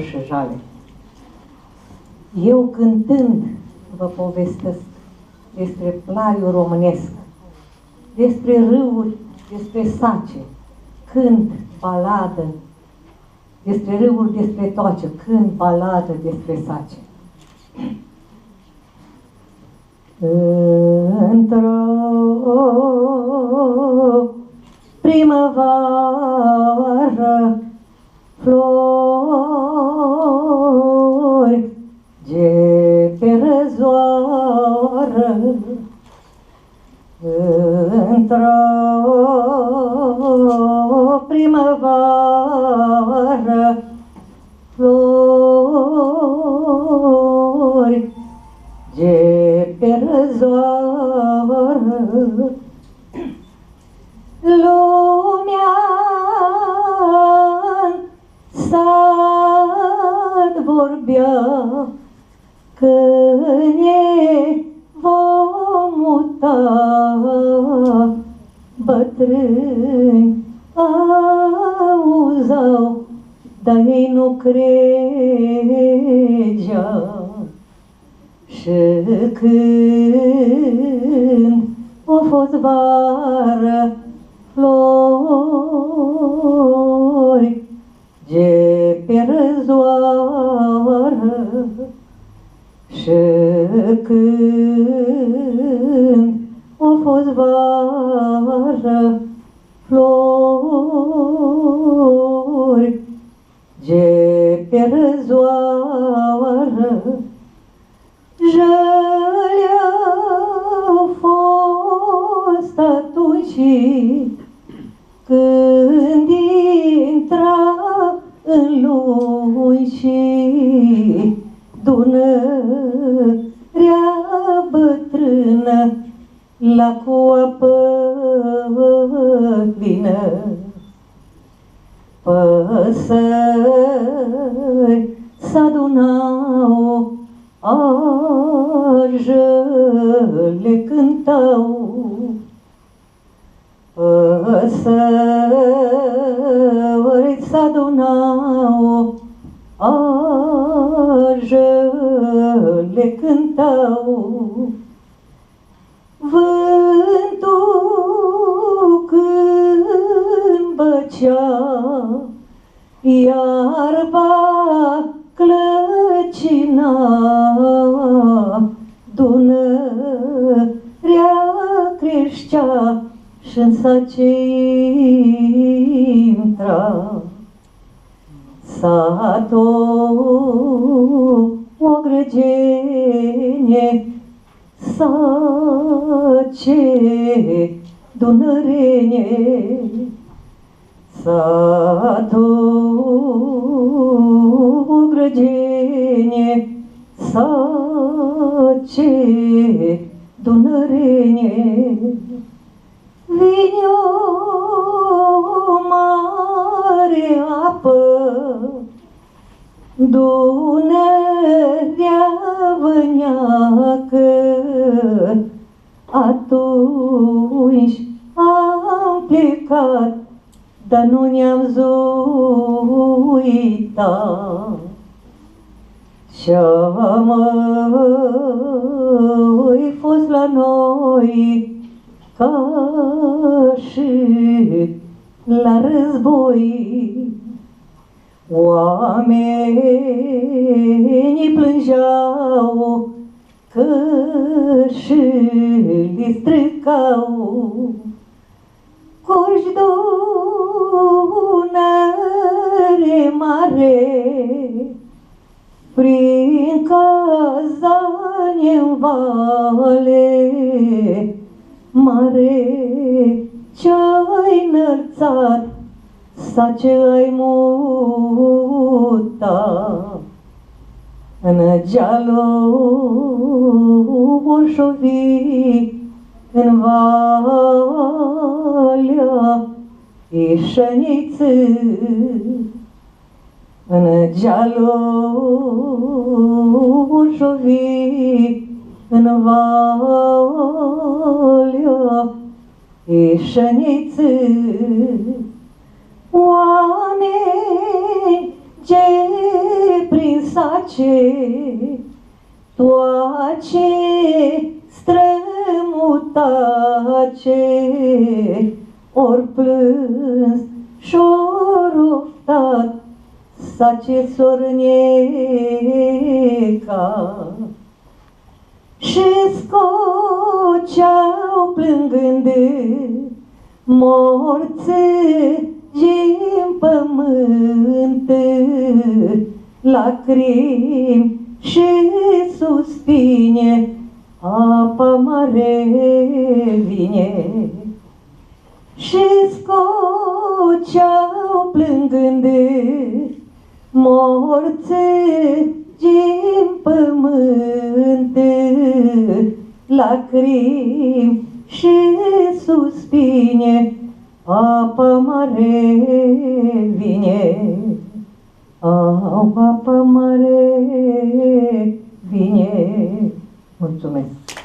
și jale. Eu cântând vă povestesc despre plaiul românesc, despre râuri, despre sace, cânt baladă, despre râuri, despre toace, cânt baladă despre sace. Într-o primăvară flori de pe răzoară, într-o primăvară flori de pe răzoară, lumea în sat vorbea că ne vom muta, bătrâni auzau, dar ei nu credeau. Și când a fost vară, flori de pe răzoară, și când a fost vară, flori de pe răzoară, jăle-au fost atunci când intra în luni și Dunărea bătrână la cu apă plină. Păsări s-adunau, arjele cântau, păsări s-adunau, arjele cântau. Vântul când băcea, iarba clăcina, Dunărea creștea și-n sace intra. Satul o grăgenie, sace dunărenie, satul o grăgenie, sace dunărenie. Vine o mare apă, Dunărea vâneacă, atunci am plecat, dar nu ne-am zuitat. Ce-a mai fost la noi ca și la război, oamenii plângeau că și li stricau. Coși Dunăre mare, prin Cazani-n vale, mare ce-ai înălțat, sace ai mutat. În dealul Orșovii, în Valea Ișăniță, în dealul Orșovii, în Valea Ișăniță, oameni ce prin sace toace strămutace, ori plâns și-or oftat sace sorneca. Și scoceau plângând morții din pământ, lacrimi și suspine, apa mare vine. Și scoceau plângând morții din pământ, lacrimi și suspine, apa mare vine. Apa mare vine. Mulțumesc!